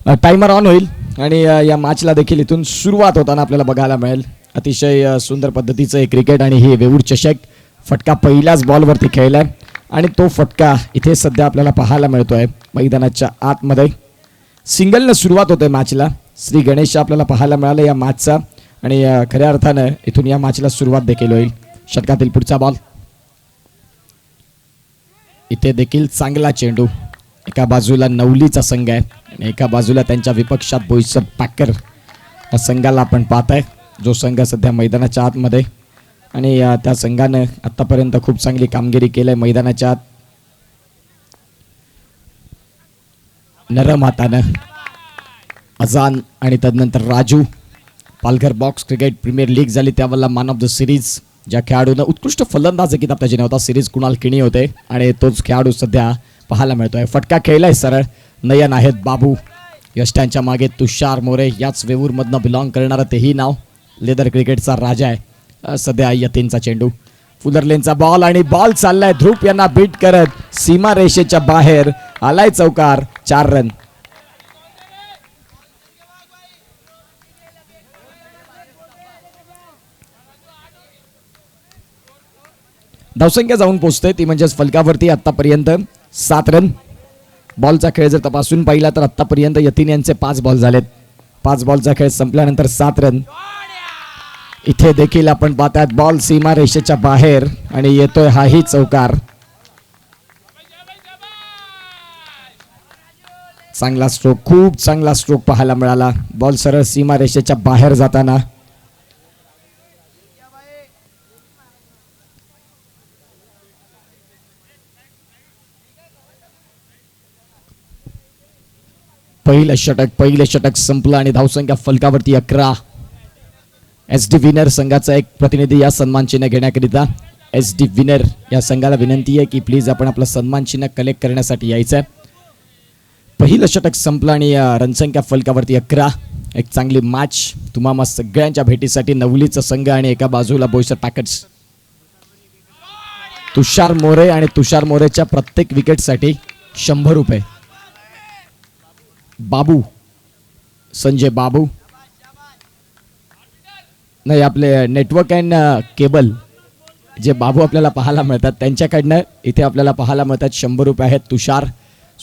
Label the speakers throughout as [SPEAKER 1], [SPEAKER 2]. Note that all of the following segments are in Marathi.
[SPEAKER 1] टाइमर ऑन होईल आणि या मॅचला देखील इथून सुरुवात होताना आपल्याला बघायला मिळेल. अतिशय सुंदर पद्धतीचं हे क्रिकेट आणि हे वेऊर चषक. फटका पहिल्याच बॉलवरती खेळलाय आणि तो फटका इथे सध्या आपल्याला पाहायला मिळतोय मैदानाच्या आतमध्ये. सिंगलनं सुरुवात होते मॅचला. श्री गणेश आपल्याला पाहायला मिळालं या मॅचचा आणि खऱ्या अर्थानं इथून या मॅचला सुरुवात देखील होईल. षटकातील पुढचा बॉल. इथे देखील चांगला चेंडू. एका बाजूला नवलीचा संघ आहे आणि एका बाजूला त्यांच्या विपक्षात बोईसर पॅकर या संघाला आपण पाहताय, जो संघ सध्या मैदानाच्या आतमध्ये आणि त्या संघानं आतापर्यंत खूप चांगली कामगिरी केली आहे मैदानाच्या आत. नरम हातानं अजान आणि तदनंतर Raju. Palghar box cricket premier league झाली त्यावेळेला मॅन ऑफ द सिरीज ज्या खेळाडूनं उत्कृष्ट फलंदाज किताब त्याची नव्हता सिरीज कुणाल किणी होते आणि तोच खेळाडू सध्या पाहायला मिळतोय. फटका खेळलाय सरळ. नयन आहेत बाबू. यष्टांच्या मागे तुषार मोरे, याच वेऊरमधनं बिलॉंग करणारं तेही नाव. लेदर क्रिकेटचा राजा आहे सध्या. यतीनचा चेंडू. फुलरलेनचा बॉल आणि बॉल चाललाय ध्रुप यांना बीट करत सीमा रेषेच्या बाहेर. आलाय चौकार. 4 रन. धावसंख्या जाऊन पोहोचते ती म्हणजेच फलकावरती आतापर्यंत 7 रन. बॉलचा खेळ जर तपासून पाहिला तर आतापर्यंत यतीन यांचे 5 बॉल झालेत. 5 बॉलचा खेळ संपल्यानंतर 7 रन. इथे देखील आपण पाहतात बॉल सीमा रेषेच्या बाहेर आणि येतोय हाही चौकार. चांगला स्ट्रोक, खूप चांगला स्ट्रोक पाहायला मिळाला. बॉल सरळ सीमा रेषेच्या बाहेर जाताना. पहिलं षटक संपलं आणि धावसंख्या फलकावरती 11. SD विनर संघाचा एक प्रतिनिधी या सन्मान चिन्ह घेण्याकरिता. SD विनर या संघाला विनंती आहे की प्लीज आपण आपलं सन्मान चिन्ह कलेक्ट करण्यासाठी यायचं आहे. पहिलं षटक संपलं आणि रणसंख्या फलकावरती 11. एक चांगली मॅच तुम्हाला सगळ्यांच्या भेटीसाठी. नवलीचा संघ आणि एका बाजूला बोईसर पॅकेट्स. तुषार मोरे आणि तुषार मोरेच्या प्रत्येक विकेटसाठी 100 रुपये. बाबू, संजय बाबू नाही, आपले नेटवर्क अँड केबल जे बाबू आपल्याला पाहायला मिळतात त्यांच्याकडनं इथे आपल्याला पाहायला मिळतात 100 रुपये आहेत. तुषार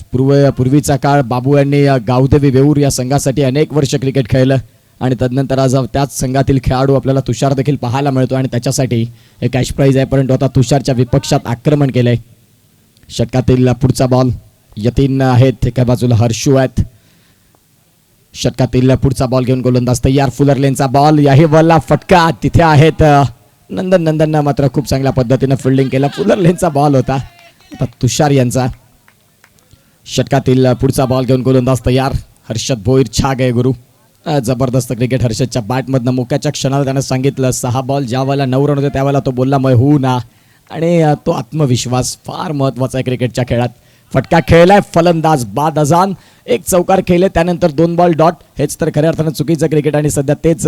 [SPEAKER 1] पूर्वीचा काळ बाबू यांनी गावदेवी वेऊर या संघासाठी अनेक वर्ष क्रिकेट खेळलं आणि तदनंतर आज त्याच संघातील खेळाडू आपल्याला तुषार देखील पाहायला मिळतो आणि त्याच्यासाठी एक कॅश प्राईज आहे. परंतु आता तुषारच्या विपक्षात आक्रमण केलंय. षटकातील पुढचा बॉल. यतीन आहेत, एका बाजूला हर्षू आहेत. षटकातील पुढचा बॉल घेऊन गोलंदाज तयार. फुलरलेनचा बॉल. याही बॉलला फटका. तिथे आहेत नंदननं मात्र खूप चांगल्या पद्धतीनं फिल्डिंग केलं. फुलरलेनचा बॉल होता. आता तुषार यांचा. षटकातील पुढचा बॉल घेऊन गोलंदाज तयार. हर्षद भोईर. छाग आहे गुरु. जबरदस्त क्रिकेट हर्षदच्या बॅटमधनं. मोक्याच्या क्षणाला त्यानं सांगितलं 6 बॉल ज्या वेळेला 9 रन होते त्यावेळेला तो बोलला मैं हूं ना. आणि तो आत्मविश्वास फार महत्त्वाचा आहे क्रिकेटच्या खेळात. फटका खेळलाय. फलंदाज बाद अजान. एक चौकार खेळले त्यानंतर 2 बॉल डॉट. हेच तर खऱ्या अर्थानं चुकीचं क्रिकेट आणि सध्या तेच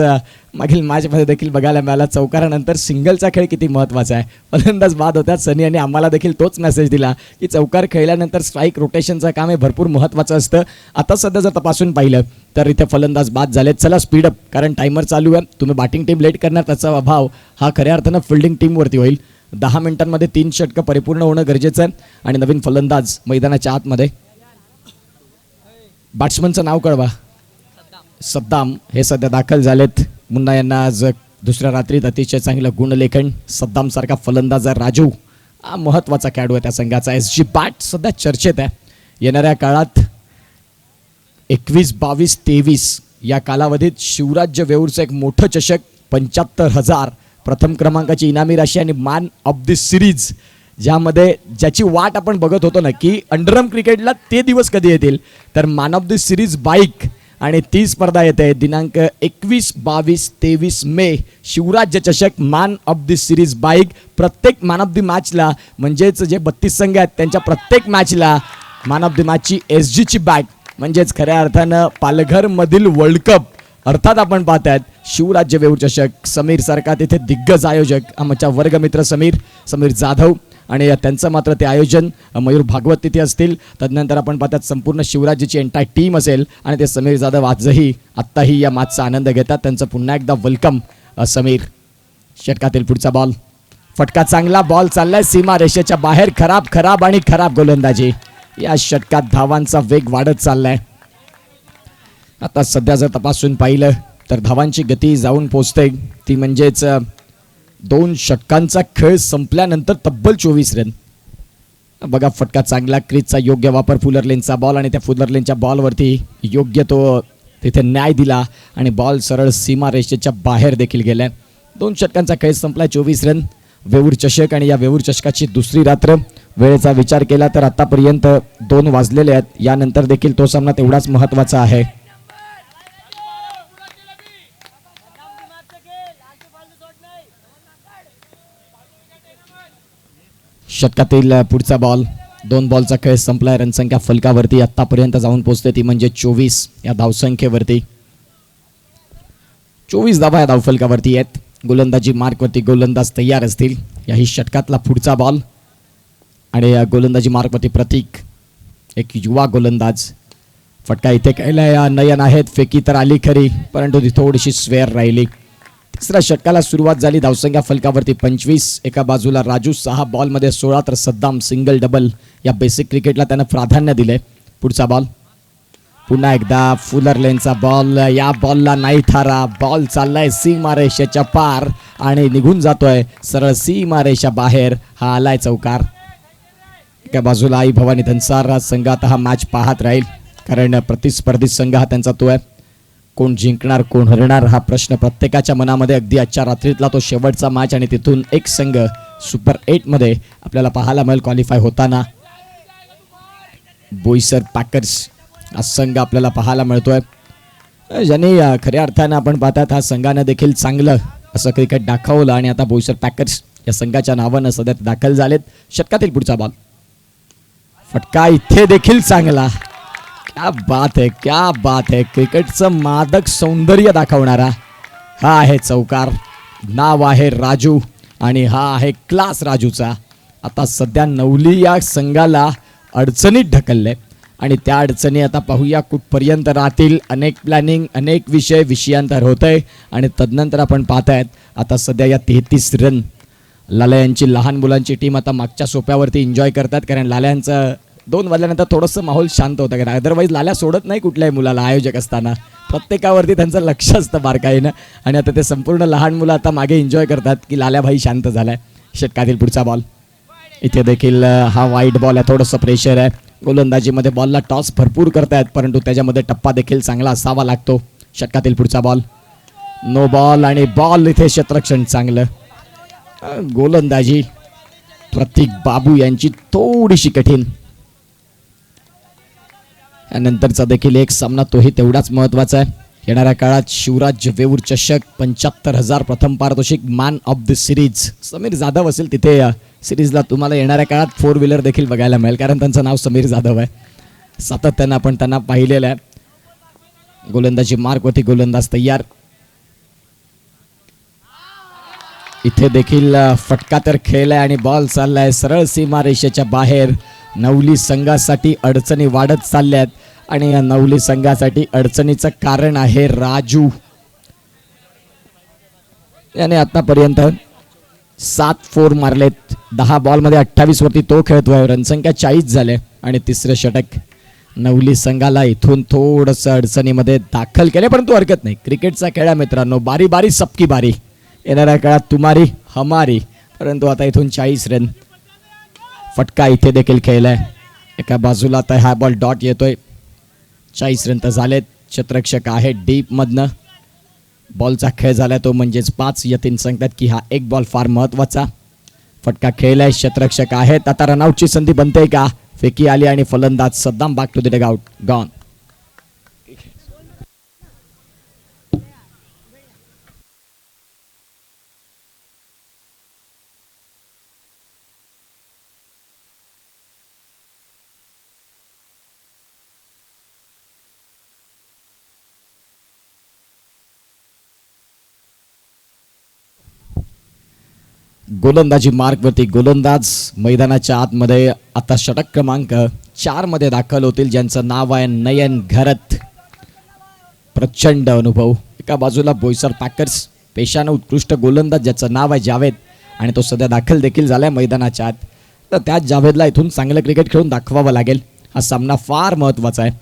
[SPEAKER 1] मागील मॅचमध्ये देखील बघायला मिळालं. चौकारानंतर सिंगलचा खेळ किती महत्त्वाचा आहे. फलंदाज बाद होत्यात. सनी यांनी आम्हाला देखील तोच मेसेज दिला की चौकार खेळल्यानंतर स्ट्राईक रोटेशनचं काम हे भरपूर महत्त्वाचं असतं. आता सध्या जर तपासून पाहिलं तर इथे फलंदाज बाद झालेत. चला स्पीडअप, कारण टायमर चालू आहे. तुम्ही बॅटिंग टीम लेट करणार त्याचा अभाव हा खऱ्या अर्थानं फिल्डिंग टीमवरती होईल. 10 मिनिटांमध्ये 3 षटकं परिपूर्ण होणं गरजेचं आहे आणि नवीन फलंदाज मैदानाच्या आतमध्ये. बॅट्समनचं नाव कळवा. सद्दाम हे सध्या दाखल झालेत. मुन्ना यांना आज दुसऱ्या रात्रीत अतिशय चांगलं गुणलेखन. सद्दाम सारखा फलंदाज आहे. राजू हा महत्त्वाचा खेळाडू आहे त्या संघाचा. SG बॅट सध्या चर्चेत आहे. येणाऱ्या काळात 21, 22, 23 या कालावधीत शिवराज्य वेऊरचं एक मोठं चषक 75,000 प्रथम क्रमांकाची इनामी राशी आणि मॅन ऑफ द सिरीज ज्याची वाट आपण बघत होतो ना की अंडरम क्रिकेटला ते दिवस कधी येतील, तर man of the series bike आणि ती स्पर्धा येते दिनांक 21, 22, 23 मे. शिवराज्य चषक man of the series bike. प्रत्येक मॅन ऑफ द मॅचला म्हणजेच जे 32 संघ आहेत त्यांच्या प्रत्येक मॅचला मॅन ऑफ द मॅचची SGची बॅट. म्हणजेच खऱ्या अर्थानं पालघरमधील वर्ल्ड कप अर्थात आपण पाहतात शिवराज्य वेऊर चषक. समीर सारखा तिथे दिग्गज आयोजक, आमच्या वर्गमित्र समीर जाधव आणि त्यांचं मात्र ते आयोजन मयूर भागवत तिथे असतील. तदनंतर आपण पाहतात संपूर्ण शिवराज्याची एंटायर टीम असेल आणि ते समीर जाधव आजही आत्ताही या मॅचचा आनंद घेतात. त्यांचं पुन्हा एकदा वेलकम समीर. षटकातील पुढचा बॉल, फटका चांगला बॉल चाललाय सीमा रेषेच्या बाहेर. खराब आणि खराब गोलंदाजी. या षटकात धावांचा वेग वाढत चाललाय. आता सध्या जर तपासून पाहिलं तर धावांची गती जाऊन पोचते ती म्हणजेच 2 षटकांचा खेळ संपल्यानंतर तब्बल 24 रन. बघा फटका चांगला, क्रीजचा योग्य वापर, फुलरलेनचा बॉल आणि त्या फुलरलेनच्या बॉलवरती योग्य तो तिथे न्याय दिला आणि बॉल सरळ सीमा रेषेच्या बाहेर देखील गेलाय. 2 षटकांचा खेळ संपला, 24 रन. वेऊर चषक आणि या वेऊर चषकाची दुसरी रात्र. वेळेचा विचार केला तर आतापर्यंत 2 वाजलेले आहेत. यानंतर देखील तो सामना तेवढाच महत्त्वाचा आहे. षटकातील पुढचा बॉल, 2 बॉलचा खेळ संपलाय. रनसंख्या फलकावरती आतापर्यंत जाऊन पोहोचते ती म्हणजे 24 या धावसंख्येवरती. 24 धावा या धावफलकावरती आहेत. गोलंदाजी मार्कवरती गोलंदाज तयार असतील. याही षटकातला पुढचा बॉल आणि गोलंदाजी मार्कवरती प्रतीक, एक युवा गोलंदाज. फटका इथे केलाय, नयन आहेत, फेकी तर आली खरी परंतु ती थोडीशी स्वेअर राहिली. तिसऱ्या षटकाला सुरुवात झाली. धावसंख्या फलकावरती 25. एका बाजूला राजू 6 बॉलमध्ये 16 तर सद्दाम सिंगल डबल. या बेसिक क्रिकेटला त्यानं प्राधान्य दिले. पुढचा बॉल, पुन्हा एकदा फुलरलेनचा बॉल. या बॉलला नाही थारा. बॉल चाललाय सीमा रेषेच्या पार आणि निघून जातोय सरळ सीमा रेषा बाहेर. हा आलाय चौकार. एका बाजूला आई भवानी धनसार संघ आता हा मॅच पाहत राहील कारण प्रतिस्पर्धी संघ हा त्यांचा तो आहे. कोण जिंकणार कोण हरणार हा प्रश्न प्रत्येकाच्या मनामध्ये. अगदी आजच्या रात्रीतला तो शेवटचा मॅच आणि तिथून एक संघ सुपर 8 मध्ये आपल्याला पाहायला मिळेल क्वालिफाय होताना. बोईसर पॅकर्स हा संघ आपल्याला पाहायला मिळतोय, ज्यांनी खऱ्या अर्थानं आपण पाहतात हा संघानं देखील चांगलं असं क्रिकेट दाखवलं आणि आता बोईसर पॅकर्स या संघाच्या नावानं सध्या दाखल झालेत. षटकातील पुढचा बॉल, फटका इथे देखील चांगला. क्या बात है, क्या बात है. क्रिकेटचं मादक सौंदर्य दाखवणारा हा आहे चौकार. नाव आहे राजू आणि हा आहे क्लास राजूचा. आता सध्या नवली या संघाला अडचणीत ढकलले आणि त्या अडचणी आता पाहूया कुठपर्यंत राहतील. अनेक प्लॅनिंग, अनेक विषयांतर होत आहे आणि तदनंतर आपण पाहतायत आता सध्या या 33 रन. लाल्या यांची लहान मुलांची टीम आता मागच्या सोप्यावरती एन्जॉय करतात कारण लाल्यांचं 2 वाजल्यानंतर थोडंसं माहोल शांत होतं कारण अदरवाईज लाल्या सोडत नाही कुठल्याही मुलाला. आयोजक असताना प्रत्येकावरती त्यांचं लक्ष असतं बारकाईनं आणि आता ते संपूर्ण लहान मुलं आता मागे एन्जॉय करतात की लाल्याभाई शांत झालाय. षटकातील पुढचा बॉल, इथे देखील हा वाईट बॉल आहे, थोडंसं प्रेशर आहे. गोलंदाजीमध्ये बॉलला टॉस भरपूर करतायत परंतु त्याच्यामध्ये टप्पा देखील चांगला असावा लागतो. षटकातील पुढचा बॉल, नो बॉल आणि बॉल. इथे क्षेत्ररक्षण चांगलं. गोलंदाजी प्रतीक बाबू यांची थोडीशी कठीण. यानंतरचा देखील एक सामना तोही तेवढाच महत्त्वाचा आहे. येणाऱ्या काळात शिवराज वेऊर चषक 75,000 प्रथम पारितोषिक, man of the series Sameer Jadhav असेल तिथे. सिरीजला तुम्हाला येणाऱ्या काळात 4 व्हीलर देखील बघायला मिळेल कारण त्यांचं नाव समीर जाधव आहे. सातत्यानं आपण त्यांना पाहिलेलं आहे. गोलंदाजी मार्कवरती गोलंदाज तयार. इथे देखील फटका तर खेळलाय आणि बॉल चाललाय सरळ सीमा रेषेच्या बाहेर. नवली संघासाठी अडचणी वाढत चालल्यात आणि या नवली संघासाठी अडचणीचं कारण आहे राजू. याने आतापर्यंत 7 4 मारलेत. 10 बॉलमध्ये 28 वरती तो खेळतोय. रनसंख्या 40 झाले आणि तिसरं षटक नवली संघाला इथून थोडंसं अडचणीमध्ये दाखल केले परंतु हरकत नाही. क्रिकेटचा खेळ मित्रांनो, बारी बारी सबकी बारी. येणाऱ्या काळात तुम्हारी हमारी. परंतु आता इथून 40 रन. फटका इथे देखील खेळलाय. एका बाजूला तर हा बॉल डॉट येतोय. 40 रन तर झालेत. क्षेत्ररक्षक आहे डीप मधनं. बॉलचा खेळ झालाय तो म्हणजेच 5. यतीन सांगतात की हा एक बॉल फार महत्वाचा. फटका खेळलाय. क्षेत्ररक्षक आहेत. आता रनआउटची संधी बनते का? फेकी आली आणि फलंदाज Saddam back to the dugout, gone. गोलंदाजी मार्कवरती गोलंदाज मैदानाच्या आतमध्ये आता षटक क्रमांक 4 मध्ये दाखल होतील, ज्यांचं नाव आहे नयन घरत. प्रचंड अनुभव. एका बाजूला बोईसर पॅकर्स पेशानं उत्कृष्ट गोलंदाज ज्याचं नाव आहे जावेद, आणि तो सध्या दाखल देखील झालाय मैदानाच्या आत. तर त्याच जावेदला इथून चांगलं क्रिकेट खेळून दाखवावं लागेल. हा सामना फार महत्त्वाचा आहे.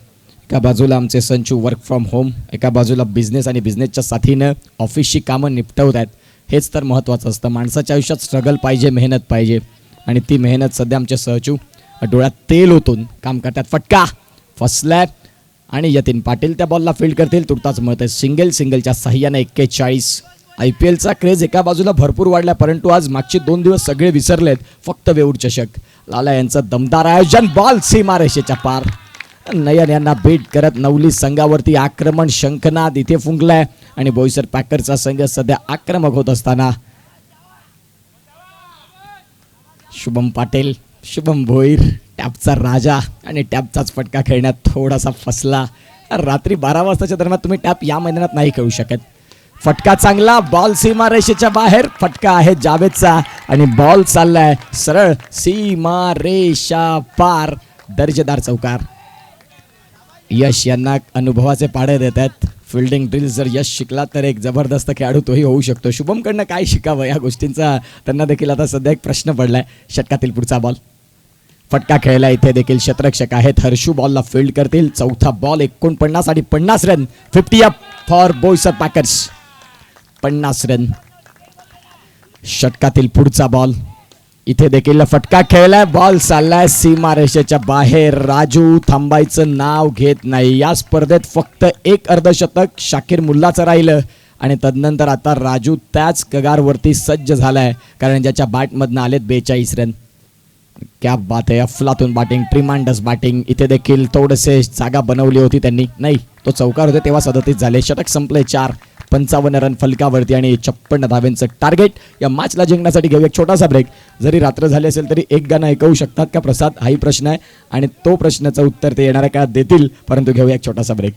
[SPEAKER 1] एका बाजूला आमचे संचू वर्क फ्रॉम होम, एका बाजूला बिझनेस आणि बिझनेसच्या साथीनं ऑफिसची कामं निपटवत आहेत. हेच तर महत्त्वाचं असतं. माणसाच्या आयुष्यात स्ट्रगल पाहिजे, मेहनत पाहिजे, आणि ती मेहनत सध्या आमचे सहचू डोळ्यात तेल ओतून काम करतात. फटका फसलाय आणि यतीन पाटील त्या बॉलला फील्ड करतील. तुर्ताच मत आहे सिंगलच्या साह्याने 41. IPLचा क्रेज एका बाजूला भरपूर वाढला, परंतु आज मागचे 2 दिवस सगळे विसरलेत. फक्त वेऊड चषक. लाला यांचं दमदार आयोजन. बॉल सीमारेषेच्या पार. नयन यांना बीट करत नवली संघावरती आक्रमण शंखनाद इथे फुंकलाय, आणि बोईसर पॅकरचा संघ सध्या आक्रमक होत असताना शुभम पाटील, शुभम भोईर टॅपचा राजा, आणि टॅपचाच फटका खेळण्यात थोडासा फसला. रात्री 12 वाजताच्या दरम्यान तुम्ही टॅप या मैदानात नाही खेळू शकत. फटका चांगला. बॉल सीमारेषेच्या बाहेर. फटका आहे जावेदचा, आणि बॉल चाललाय सरळ सीमारेषा पार. दर्जेदार चौकार. यश यांना अनुभवाचे पाढे देत आहेत. फिल्डिंग ड्रिल जर यश शिकला तर एक जबरदस्त खेळाडू तोही होऊ शकतो. शुभमकडनं काय शिकावं या गोष्टींचा त्यांना देखील आता सध्या एक प्रश्न पडलाय. षटकातील पुढचा बॉल. फटका खेळला. इथे देखील क्षेत्ररक्षक आहेत हर्षू बॉलला फील्ड करतील. चौथा बॉल 49 आणि 50 run. 50 up for Boisar Packers. 50 run. षटकातील पुढचा बॉल. इथे देखील फटका खेळलाय. बॉल चाललाय सीमारेषेच्या बाहेर. राजू थांबायचं नाव घेत नाही. या स्पर्धेत फक्त एक अर्धशतक शाकीर मुल्लाचं राहिलं, आणि तदनंतर आता राजू त्याच कगारवरती सज्ज झालाय, कारण ज्याच्या बॅटमधनं आलेत 42 रन. क्या बात आहे. अफलातून बॅटिंग, ट्रिमांडस बॅटिंग. इथे देखील थोडेसे जागा बनवली होती त्यांनी. नाही, तो चौकार होते तेव्हा 37 झाले. षटक संपले. 4. 55 रन फलकावरती आणि 56 धाब्यांचं टार्गेट. या मॅचला जिंकण्यासाठी घेऊ एक छोटासा ब्रेक. जरी रात्र झाली असेल तरी एक गाणं ऐकवू शकतात का प्रसाद, हाही प्रश्न आहे, आणि तो प्रश्नाचं उत्तर ते येणाऱ्या काळात देतील. परंतु घेऊया एक छोटासा ब्रेक.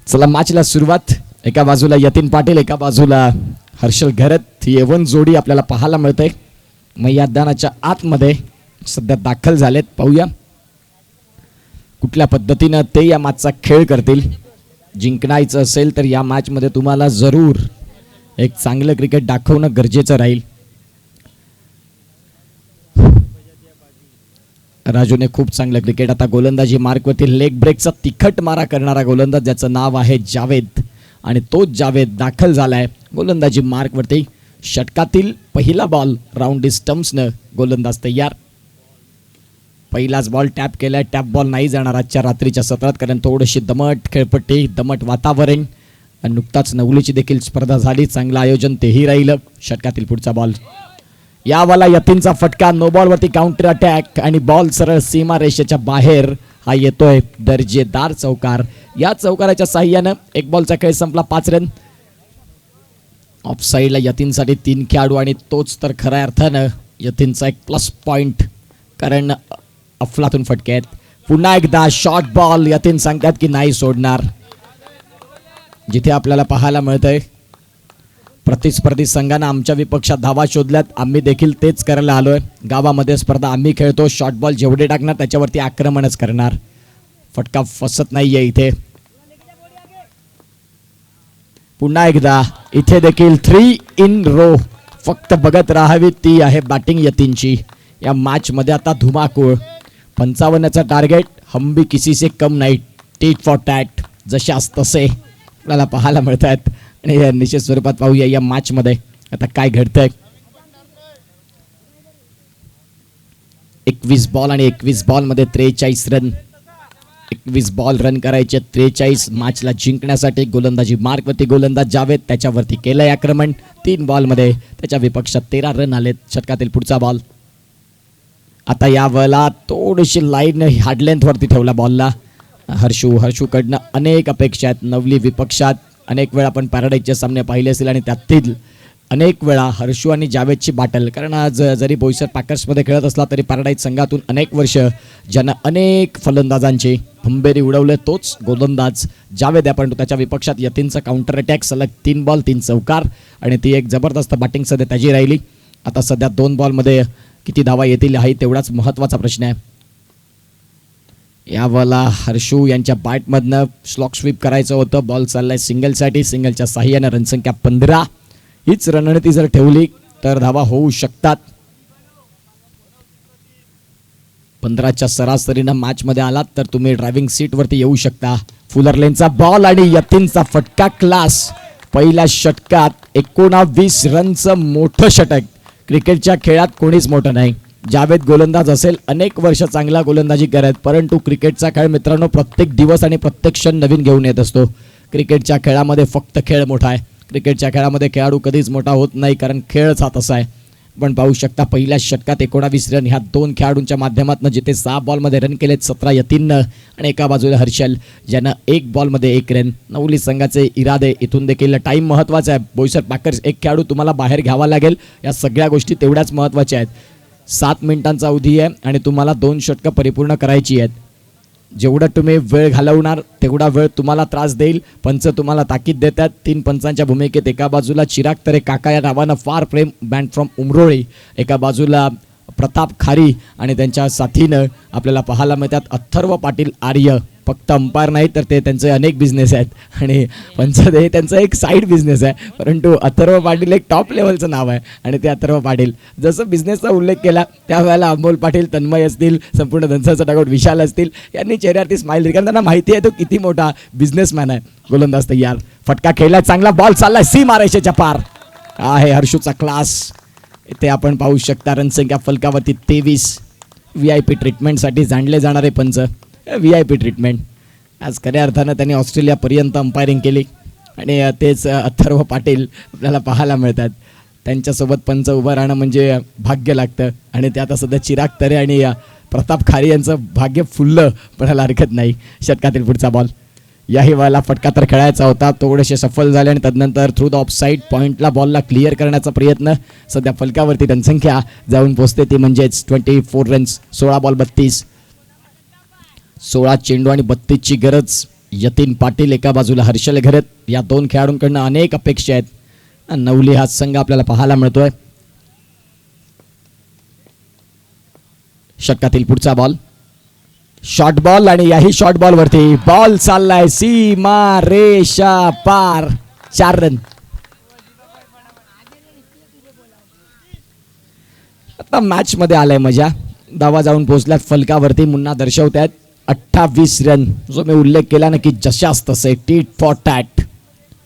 [SPEAKER 1] चला मॅचला सुरुवात. एका बाजूला यतीन पाटील, एका बाजूला हर्षल घरत. ही एवन जोडी आपल्याला पाहायला मिळते मैदानाच्या आतमध्ये सध्या दाखल झालेत. पाहूया कुठल्या पद्धतीनं ते या मॅचचा खेळ करतील. जिंकायचं असेल तर या मॅचमध्ये तुम्हाला जरूर एक चांगलं क्रिकेट दाखवणं गरजेचं राहील. राजूने खूप चांगलं क्रिकेट. आता गोलंदाजी मार्कवरती लेग ब्रेकचा तिखट मारा करणारा गोलंदाज ज्याचं नाव आहे जावेद, आणि तोच जावेद दाखल झालाय गोलंदाजी मार्कवरती. षटकातील पहिला बॉल राऊंड स्टम्प्सनं गोलंदाज तयार. पहिलाच बॉल टॅप केलाय. टॅप बॉल नाही जाणार आजच्या रात्रीच्या सत्रात, कारण थोडीशी दमट खेळपट्टी, दमट वातावरण. नुकताच नवलीची देखील स्पर्धा झाली. चांगलं आयोजन तेही राहिलं. षटकातील पुढचा बॉल. यावाला यतीनचा फटका. नो बॉल वरती काउंटर अटॅक, आणि बॉल सरळ सीमा रेषेच्या बाहेर. हा येतोय दर्जेदार चौकार. या चौकाराच्या साह्यानं एक बॉलचा खेळ संपला. 5 रन. ऑफ साईडला यतीनसाठी 3 खेळाडू, आणि तोच तर खऱ्या अर्थानं यतीनचा एक प्लस पॉइंट, कारण अफलातून फटके आहेत. पुन्हा एकदा शॉर्ट बॉल. यतीन सांगतात की नाही सोडणार. जिथे आपल्याला पाहायला मिळतंय प्रतिस्पर्धी संघानं आमच्या विपक्षात धावा शोधल्यात, आम्ही देखील तेच करायला आलोय. गावामध्ये स्पर्धा आम्ही खेळतो, शॉर्ट बॉल जेवढे टाकणार त्याच्यावरती आक्रमणच करणार. फटका फसत नाहीये इथे. पुन्हा एकदा इथे देखील 3 इन रो. फक्त बघत राहावी ती आहे बॅटिंग यतींची. या मॅच मध्ये आता धुमाकूळ. 55चा टार्गेट, हम भी किसी से कम नाही. टीट फॉर टॅट जशास तसे आपल्याला पाहायला मिळत आहेत. आणि निश्चित स्वरूपात पाहूया या मॅच मध्ये आता काय घडतंय. 21 बॉल आणि 21 बॉल मध्ये 43 रन. 21 बॉल रन करायचे, 43 मॅचला जिंकण्यासाठी. गोलंदाजी मार्कवरती गोलंदाज जावेद, त्याच्यावरती केलंय आक्रमण. 3 बॉल मध्ये त्याच्या विपक्षात 13 रन आलेत. षटकातील पुढचा बॉल. आता या वेळेला थोडीशी लाईन हार्ड लेंथ वरती ठेवला बॉलला. हर्षूकडनं अनेक अपेक्षा आहेत. नवली विपक्षात अनेक वेळा आपण पॅराडाईजचे सामने पाहिले असतील आणि त्यातील अनेक वेळा हर्षू आणि जावेदची बाटल. कारण आज जरी बोईसर पॅकर्समध्ये खेळत असला तरी पॅराडाईज संघातून अनेक वर्ष ज्यानं अनेक फलंदाजांची भंबेरी उडवले तोच गोलंदाज जावेद आहे. परंतु त्याच्या विपक्षात यतीनचा काउंटर अटॅक, सलग 3 बॉल 3 चौकार आणि ती एक जबरदस्त बॅटिंग सध्या त्याची राहिली. आता सध्या 2 बॉलमध्ये किती धावा येतील हा तेवढाच महत्त्वाचा प्रश्न आहे. यावेळेला हर्षू यांच्या बॅटमधनं स्लॉक स्वीप करायचं होतं. बॉल चाललाय सिंगलसाठी. सिंगलच्या साह्यानं रनसंख्या 15. हीच रणनीती जर ठेवली तर धावा होऊ शकतात. 15च्या सरासरीनं मॅच मध्ये आलात तर तुम्ही ड्रायव्हिंग सीट वरती येऊ शकता. फुलर लेनचा बॉल आणि यतीनचा फटका क्लास. पहिल्या षटकात 19 रनचं मोठं षटक. क्रिकेटच्या खेळात कोणीच मोठं नाही. जावेद गोलंदाज असेल, अनेक वर्ष चांगला गोलंदाजी करत, परंतु क्रिकेटचा खेळ मित्रांनो प्रत्येक दिवस आणि प्रत्येक क्षण नवीन घेऊन येत असतो. क्रिकेटच्या खेळामध्ये फक्त खेळ मोठा आहे. क्रिकेटच्या खेळामध्ये खेळाडू कधीच मोठा होत नाही, कारण खेळच हा तसा आहे. पण पाहू शकता पहिल्या षटकात 19 रन ह्या 2 खेळाडूंच्या माध्यमातून, जिथे 6 बॉलमध्ये रन केलेत 17 यतीननं आणि एका बाजूला हर्षल ज्यानं 1 बॉलमध्ये 1 रन. नवली संघाचे इरादे इथून देखील टाईम महत्त्वाचा आहे. बोईसर पॅकर्स एक खेळाडू तुम्हाला बाहेर घ्यावा लागेल. या सगळ्या गोष्टी तेवढ्याच महत्त्वाच्या आहेत. 7 मिनिटांचा अवधी आहे आणि तुम्हाला 2 षटकं परिपूर्ण करायची आहेत. जेवढा तुम्ही वेळ घालवणार तेवढा वेळ तुम्हाला त्रास देईल. पंच तुम्हाला ताकीद देतात. 3 पंचांच्या भूमिकेत एका बाजूला चिराग तरे काका या नावानं फार प्रेम बँड फ्रॉम उमरोळी, एका बाजूला प्रताप खारी आणि त्यांच्या साथीनं आपल्याला पाहायला मिळतात अथर्व पाटील आर्य. फक्त अंपायर नाही तर ते त्यांचे अनेक बिझनेस आहेत आणि पंच हे त्यांचं एक साईड बिझनेस आहे. परंतु अथर्व पाटील एक टॉप लेवलचं नाव आहे आणि ते अथर्व पाटील. जसं बिझनेसचा उल्लेख केला त्यावेळेला अमोल पाटील, तन्मय असतील, संपूर्ण धनसाचा डागोट विशाल असतील, यांनी चेहऱ्यावरती स्माईल दिली, कारण त्यांना माहिती आहे तो किती मोठा बिझनेसमॅन आहे. गोलंदाज तयार, फटका खेळला, चांगला बॉल चाललाय सी मारायच्या पार आहे हर्षूचा क्लास. इथे आपण पाहू शकता रनसंख्या फलकावरती 23. VIP ट्रीटमेंटसाठी जाणले जाणारे पंच. VIP treatment. आज खऱ्या अर्थानं त्यांनी ऑस्ट्रेलियापर्यंत अंपायरिंग केली आणि तेच अथर्व पाटील आपल्याला पाहायला मिळतात. त्यांच्यासोबत पंच उभं राहणं म्हणजे भाग्य लागतं आणि ते आता सध्या चिराग तरे आणि प्रताप खारी यांचं भाग्य फुललं म्हणायला हरकत नाही. षटकातील पुढचा बॉल. याही वेळेला फटका तर खेळायचा होता, थोडेसे सफल झाले आणि तदनंतर थ्रू द ऑफसाईड पॉईंटला बॉलला क्लिअर करण्याचा प्रयत्न. सध्या फलकावरती रनसंख्या जाऊन पोहोचते ती म्हणजेच 24 रन्स. 16 बॉल 32. 16 चेंडू आणि 32ची गरज. यतीन पाटील एका बाजूला, हर्षल घरत. या 2 खेळाडूंकडनं अनेक अपेक्षा आहेत. नवली हा संघ आपल्याला पाहायला मिळतोय. षटकातील पुढचा बॉल. शॉर्ट बॉल आणि याही शॉर्ट बॉल वरती बॉल चाललाय सीमा रेषा पार. 4 रन. आता मॅच मध्ये आलाय मजा. धावा जाऊन पोहोचल्यात फलकावरती. मुन्ना दर्शवतात 28 रन. जो मी उल्लेख केला ना की जशास तसे टीट फॉर टॅट.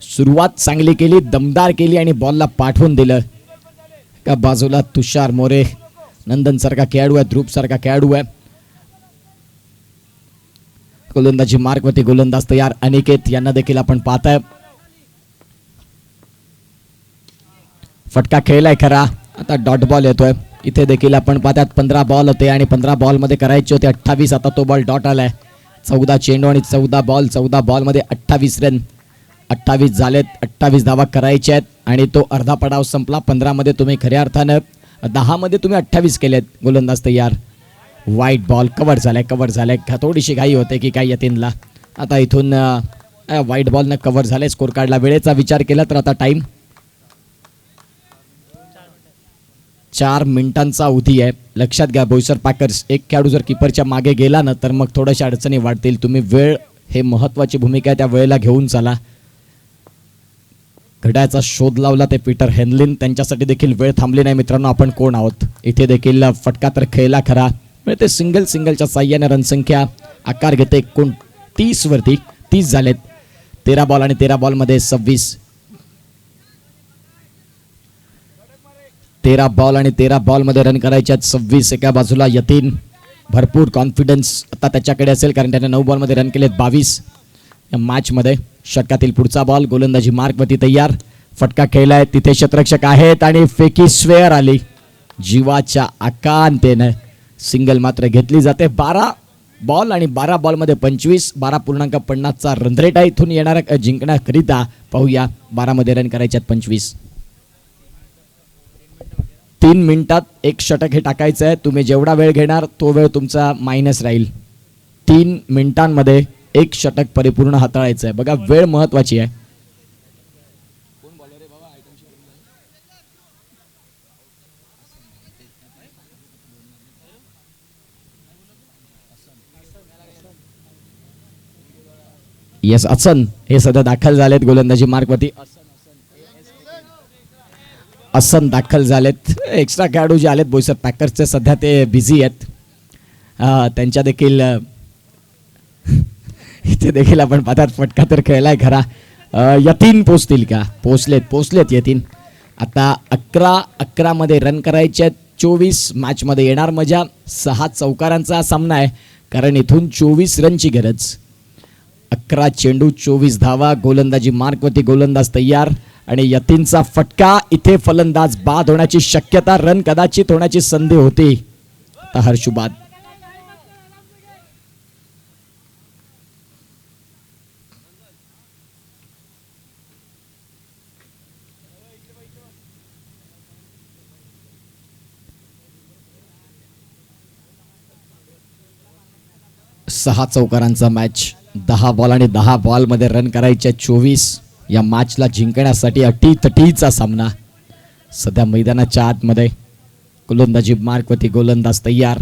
[SPEAKER 1] सुरुवात चांगली केली, दमदार केली आणि बॉलला पाठवून दिलं. एका बाजूला तुषार मोरे, नंदन सारखा खेळाडू आहे, ध्रुव सारखा खेळाडू आहे. गोलंदाजी मार्कवरती गोलंदाज तयार. अनिकेत यांना देखील आपण पाहताय. फटका खेळलाय खरा, आता डॉट बॉल येतोय. इथे देखील आपण पाहतात 15 बॉल होते आणि 15 बॉल मध्ये करायचे होते 28. आता तो बॉल डॉट आलाय. 14 चेंडू आणि 14 बॉल. 14 बॉल मध्ये 28 रन. 28 झालेत. 28 धावा करायच्या आहेत आणि तो अर्धा पडाव संपला. 15 मध्ये तुम्ही खऱ्या अर्थानं 10 मध्ये तुम्ही 28 केलेत. गोलंदाज तयार. वाईट बॉल कव्हर झालाय. थोडीशी घाई होते की काय यतीनला. आता इथून व्हाईट बॉलनं कव्हर झाले. स्कोर कार्डला वेळेचा विचार केला तर आता टाइम 4 मिनिटांचा अवधी आहे. लक्षात घ्या बोईसर पॅकर्स, एक खेळाडू जर किपरच्या मागे गेला ना तर मग थोड्याशा अडचणी वाढतील. तुम्ही वेळ हे महत्वाची भूमिका आहे, त्या वेळेला घेऊन चला. घड्याचा शोध लावला ते पीटर हेनलिन, त्यांच्यासाठी देखील वेळ थांबली नाही. मित्रांनो आपण कोण आहोत. इथे देखील फटका तर खेळला खरा, ते सिंगलच्या साह्याने रनसंख्या आकार घेते 29 वरती. 30 झालेत. 13 बॉल आणि 13 बॉलमध्ये 26. 13 बॉल आणि 13 बॉलमध्ये रन करायच्यात 26. एका बाजूला यतीन, भरपूर कॉन्फिडन्स आता त्याच्याकडे असेल कारण त्याने 9 बॉलमध्ये रन केलेत 22 या मॅचमध्ये. षटकातील पुढचा बॉल, गोलंदाजी मार्कवरती तयार. फटका खेळलाय, तिथे क्षेत्ररक्षक आहेत आणि फेकी स्वेअर आली. जीवाच्या आकांतेनं सिंगल मात्र घेतली जाते. 12 बॉल आणि 12 बॉलमध्ये 25. 12.50चा रन रेट आहे. इथून येणाऱ्या जिंकण्याकरिता पाहूया 12 मध्ये रन करायच्यात 25. 3 मिनिटात एक षटक हे टाकायचं आहे. तुम्ही जेवढा वेळ घेणार तो वेळ तुमचा मायनस राहील. 3 मिनिटांमध्ये एक षटक परिपूर्ण हाताळायचं आहे. बघा वेळ महत्वाची आहे. येस हसन हे सध्या दाखल झालेत गोलंदाजी मार्कवरती. हसन दाखल झालेत. एक्स्ट्रा खेळाडू जे आलेत बोईसर पॅकर्सचे सध्या ते बिझी आहेत. त्यांच्या देखील इथे देखील आपण पाहतात फटका तर खेळलाय खरा. यतीन पोचतील का? पोचलेत यतीन. आता 11 मध्ये रन करायचे 24 मॅच मध्ये येणार मजा. 6 चौकारांचा सामना आहे कारण इथून 24 रनची गरज. 11 चेंडू 24 धावा. गोलंदाजी मार्कवरती गोलंदाज तयार आणि यतीनचा फटका. इथे फलंदाज बाद होण्याची शक्यता, रन कदाचित होण्याची संधी होती. आता हर्षू बाद. सहा चौकारांचा मॅच. 10 बॉल आणि 10 बॉलमध्ये रन करायचे 24. या मॅचला जिंकण्यासाठी अटीतटीचा सामना. सध्या मैदानाच्या आतमध्ये गोलंदाजी मार्कवरती गोलंदाज तयार.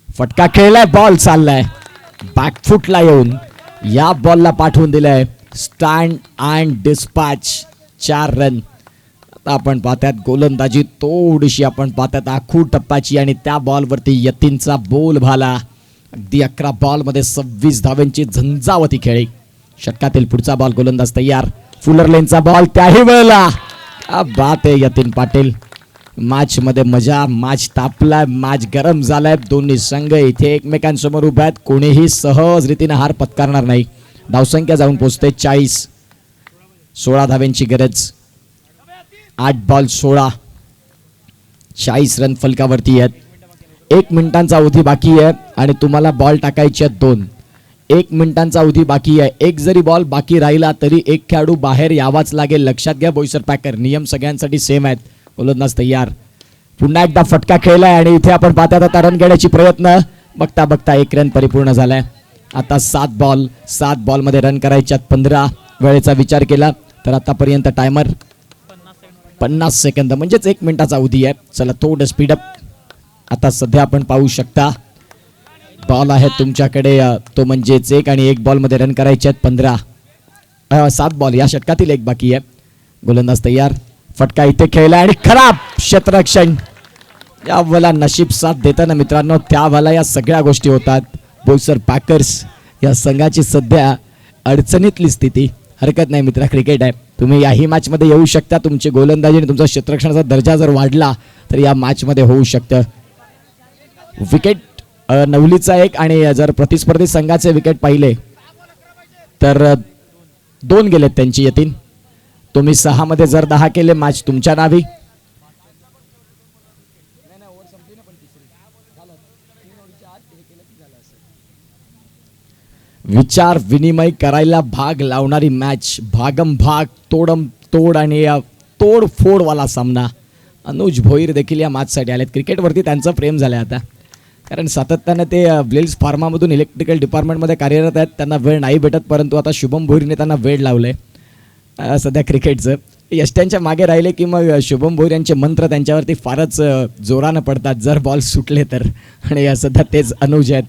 [SPEAKER 1] फटका खेळलाय, बॉल चाललाय बॅकफुटला येऊन. या बॉलला पाठवून दिलाय स्टँड अँड डिस्पॅच. 4 रन. आता आपण पाहतात गोलंदाजी थोडीशी आपण पाहतात आखू टप्प्याची आणि त्या बॉलवरती यतीनचा बोल भाला. अगदी 11 बॉलमध्ये 26 धावांची झंझावती खेळी. षटकातील पुढचा बॉल, गोलंदाज तयार. फुलर लेनचा बॉल त्याही वेळेला. बात आहे यतीन पाटील. मॅच मध्ये मजा, मॅच तापलाय, मॅच गरम झालाय. दोन्ही संघ इथे एकमेकांसमोर उभे आहेत. कोणीही सहज रीतीने हार पत्करणार नाही. धावसंख्या जाऊन पोहोचते 40. 16 धाव्यांची गरज. 8 बॉल 16. 40 रन फलकावरती आहेत. 1 मिनिटांचा अवधी बाकी आहे आणि तुम्हाला बॉल टाकायचे आहेत 2. 1 मिनिटांचा अवधी बाकी आहे. एक जरी बॉल बाकी राहिला तरी एक खेळाडू बाहेर यावाच लागेल. लक्षात घ्या बोईसर पॅकर, नियम सगळ्यांसाठी सेम आहेत. गोलंदाज तयार. पुन्हा एकदा फटका खेळलाय आणि इथे आपण पाहतात आता रन घेण्याची प्रयत्न. बघता बघता 1 रन परिपूर्ण झालाय. आता 7 बॉलमध्ये रन करायच्यात 15. वेळेचा विचार केला तर आतापर्यंत टायमर 50 सेकंद म्हणजेच 1 मिनिटाचा अवधी आहे. चला थोडं स्पीडअप. आता सध्या आपण पाहू शकता बॉल आहे तुमच्याकडे तो म्हणजेच 1 आणि 1 बॉलमध्ये रन करायचे आहेत 15. 7 बॉल या षटकातील 1 बाकी आहे. गोलंदाज तयार. फटका इथे खेळला आणि खराब क्षेत्ररक्षण. या वेळेला नशीब साथ देताना मित्रांनो त्या वेळेला या सगळ्या गोष्टी होतात. बोईसर पॅकर्स या संघाची सध्या अडचणीतली स्थिती. हरकत नाही मित्रा, क्रिकेट आहे. तुम्ही याही मॅचमध्ये येऊ शकता. तुमची गोलंदाजी आणि तुमचा क्षेत्ररक्षणाचा दर्जा जर वाढला तर या मॅचमध्ये होऊ शकतं. विकेट नवलीचा 1 आणि जर प्रतिस्पर्धी संघाचे विकेट पाहिले तर 2 गेलेत त्यांची यतीन. तुम्ही 6 मध्ये जर 10 केले मॅच तुमच्या नावी. विचार विनिमय करायला भाग लावणारी मॅच. भागम भाग, तोडम तोड आणि तोडफोड वाला सामना. अनुज भोईर देखील या मॅचसाठी आलेत. क्रिकेटवरती त्यांचं प्रेम झालंय आता. कारण सातत्यानं ते ब्लेल्स फार्मामधून इलेक्ट्रिकल डिपार्टमेंटमध्ये कार्यरत आहेत, त्यांना वेळ नाही भेटत, परंतु आता शुभम भोईरने त्यांना वेळ लावलंय सध्या क्रिकेटचं. यष्ट्यांच्या मागे राहिले की मग शुभम भोईर यांचे मंत्र त्यांच्यावरती फारच जोरानं पडतात जर बॉल सुटले तर. आणि सध्या तेच अनुज आहेत.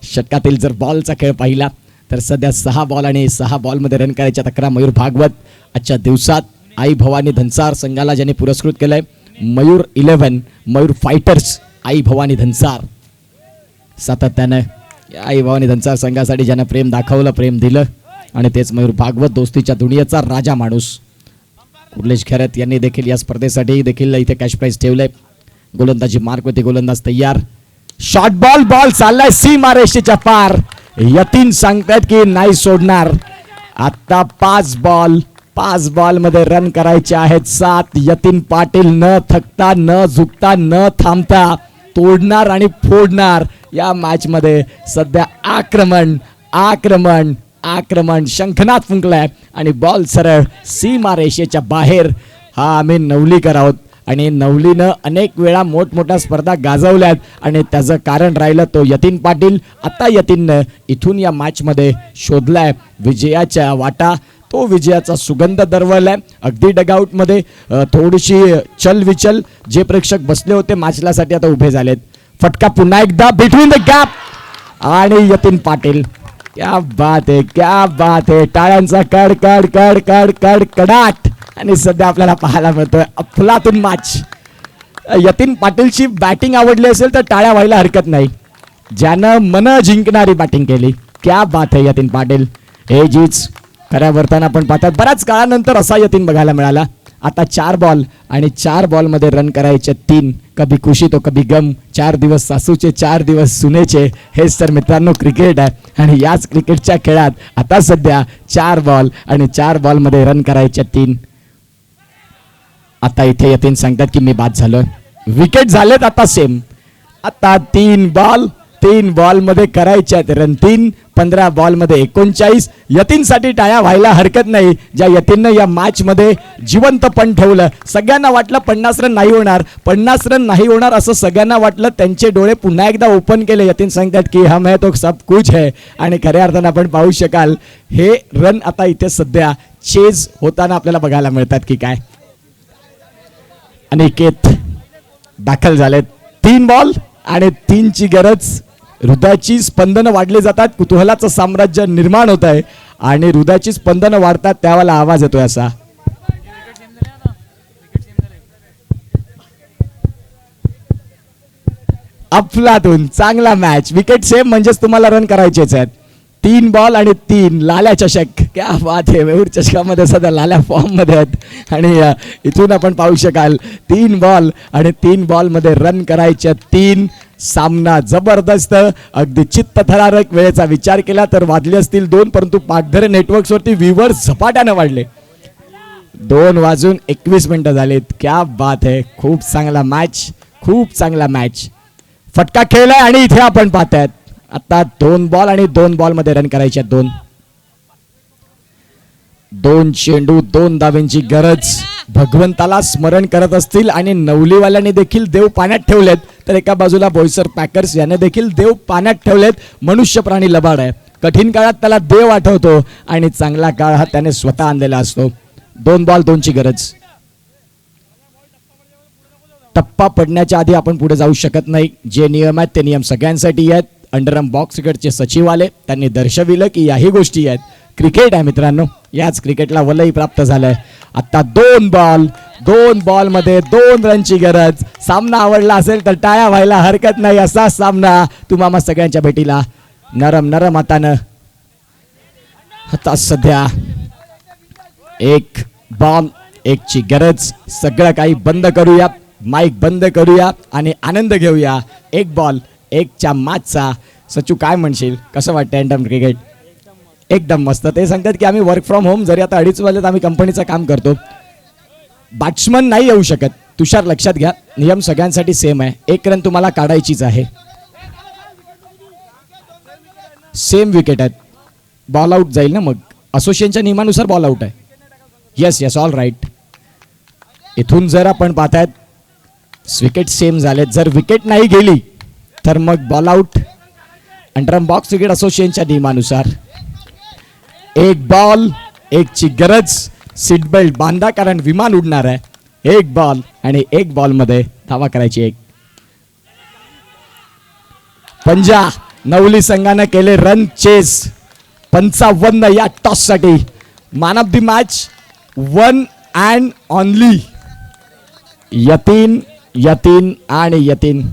[SPEAKER 1] षटकातील जर बॉलचा खेळ पाहिला तर सध्या 6 बॉल आणि 6 बॉलमध्ये रन करायच्या तक्रार मयूर भागवत. आजच्या दिवसात आई भवानी धनसार संघाला ज्यांनी पुरस्कृत केलंय, मयूर 11, मयूर फायटर्स, आई भवानी धनसार. सातत्यानं आई भवानी धनसार संघासाठी ज्यानं प्रेम दाखवलं, प्रेम दिलं, आणि तेच मयूर भागवत, दोस्तीच्या दुनियेचा राजा माणूस. कुर्लेश खैरत यांनी देखील या स्पर्धेसाठी देखील इथे कॅश प्राइज ठेवलंय. गोलंदाजी मार्कवरती गोलंदाज तयार. शॉर्ट बॉल, बॉल चाललाय सीमारेषेच्या पार. यतीन सांगतायत की नाही सोडणार. आता 5 बॉल मध्ये रन करायचे आहेत 7. यतीन पाटील न थकता, न झुकता, न थांबता तोडणार आणि फोडणार. या मॅच मध्ये सध्या आक्रमण शंखनाद फुंकलाय आणि बॉल सरळ सीमारेषेच्या बाहेर. हा आम्ही नवलीकर आहोत आणि नवलीनं अनेक वेळा मोठमोठ्या स्पर्धा गाजवल्यात आणि त्याचं कारण राहिलं तो यतीन पाटील. आता यतीननं इथून या मॅचमध्ये शोधलाय विजयाच्या वाटा. तो विजयाचा सुगंध दरवळलाय. अगदी डगआउटमध्ये थोडीशी चलविचल, जे प्रेक्षक बसले होते मॅचलासाठी आता उभे झालेत. फटका पुन्हा एकदा बिटवीन द गॅप आणि यतीन पाटील. क्या बात है. टाळ्यांचा कड कड कड कड कड कडाट. आणि सध्या आपल्याला पाहायला मिळतोय अफलातून मॅच. यतीन पाटीलची बॅटिंग आवडली असेल तर टाळ्या व्हायला हरकत नाही. ज्यानं मन जिंकणारी बॅटिंग केली. क्या बात है यतीन पाटील. हे जीच खऱ्या वरताना आपण पाहतात बऱ्याच काळानंतर असा यतीन बघायला मिळाला. आता 4 बॉल आणि 4 बॉलमध्ये रन करायचे 3. कभी खुशी तो कभी गम. 4 दिवस सासूचे, 4 दिवस सुनेचे. हेच तर मित्रांनो क्रिकेट आहे. आणि याच क्रिकेटच्या खेळात आता सध्या 4 बॉल आणि 4 बॉलमध्ये रन करायचे 3. आता इथे यतीन सांगतात की मी बाद झालोय. विकेट झालेत आता सेम. आता 3 बॉलमध्ये करायचे आहेत रन 3. 15 बॉलमध्ये 39. यतीनसाठी टाळ्या व्हायला हरकत नाही. ज्या यतीननं या मॅच मध्ये जिवंतपण ठेवलं. सगळ्यांना वाटलं 50 रन नाही होणार असं सगळ्यांना वाटलं. त्यांचे डोळे पुन्हा एकदा ओपन केले. यतीन सांगतात की हम है तो सब कुछ है. आणि खऱ्या अर्थानं आपण पाहू शकाल हे रन आता इथे सध्या चेज होताना आपल्याला बघायला मिळतात की काय. अनिकेत दाखल झालेत. 3 बॉल आणि 3ची गरज. हृदयाची स्पंदनं वाढली जातात. कुतूहलाचं साम्राज्य निर्माण होत आहे आणि हृदयाची स्पंदनं वाढतात त्यावेळेला आवाज येतोय असा. अफलातून चांगला मॅच. विकेट सेम म्हणजेच तुम्हाला रन करायचेच आहेत. 3 बॉल आणि 3. लाल्या चषक. क्या बात है. मयूर चषकामध्ये सध्या लाल्या फॉर्म मध्ये आहेत आणि इथून आपण पाहू शकाल 3 बॉल आणि 3 बॉलमध्ये रन करायचे 3. सामना जबरदस्त. अगदी चित्तथरारक. वेळेचा विचार केला तर वाजले असतील 2, परंतु पाकधरे नेटवर्क्सवरती व्ह्यूवर्स झपाट्यानं वाढले. 2:21 झालेत. क्या बात है. खूप चांगला मॅच. फटका खेळलाय आणि इथे आपण पाहतायत आता 2 बॉल आणि 2 बॉलमध्ये रन करायचे 2. 2 चेंडू 2 धावांची गरज. भगवंताला स्मरण करत असतील आणि नवलीवाल्यांनी देखील देव पाण्यात ठेवलेत. तर एका बाजूला बोईसर पॅकर्स याने देखील देव पाण्यात ठेवलेत. मनुष्य प्राणी लबाड आहे. कठीण काळात त्याला देव आठवतो आणि चांगला काळ हा त्याने स्वतः आणलेला असतो. 2 बॉल 2ची गरज. टप्पा पडण्याच्या आधी आपण पुढे जाऊ शकत नाही. जे नियम आहेत ते नियम सगळ्यांसाठी आहेत. अंडरआर्म बॉक्स क्रिकेटचे सचिव आले. त्यांनी दर्शविलं की याही गोष्टी आहेत. क्रिकेट आहे मित्रांनो. याच क्रिकेटला वलय प्राप्त झालंय. आता 2 बॉलमध्ये 2 रनची गरज. सामना आवडला असेल तर टाळ्या व्हायला हरकत नाही. असा सामना तुम्हा सगळ्यांच्या भेटीला नरम हातानं. आता सध्या 1 बॉल 1ची गरज. सगळं काही बंद करूया. माईक बंद करूया आणि आनंद घेऊया. 1 बॉल 1च्या मॅचचा. सचू काय म्हणशील, कसं वाटतं एंडम क्रिकेट? एकदम मस्त. ते सांगतात की आम्ही वर्क फ्रॉम होम, जरी आता 2:30 वाजलेत आम्ही कंपनीचं काम करतो. बॅट्समन नाही येऊ शकत. तुषार लक्षात घ्या, नियम सगळ्यांसाठी सेम आहे. 1 रन तुम्हाला काढायचीच आहे. सेम विकेट आहेत. बॉल आउट जाईल ना मग. असोसिएशनच्या नियमानुसार बॉल आउट आहे. Yes all right. इथून जर आपण पाहतायत विकेट सेम झालेत. जर विकेट नाही गेली तर मग बॉल आउट. अंडरम बॉक्स क्रिकेट असोसिएशनच्या नियमानुसार 1 बॉल 1 ची गरज. सीट बेल्ट बांधा कारण विमान उडणार आहे. 1 बॉल आणि 1 बॉल मध्ये धावा करायची 1. पंजा नवली संघाने केले रन चेस. 55 या टॉस साठी. Man of the match one and only Yatin आणि यतीन.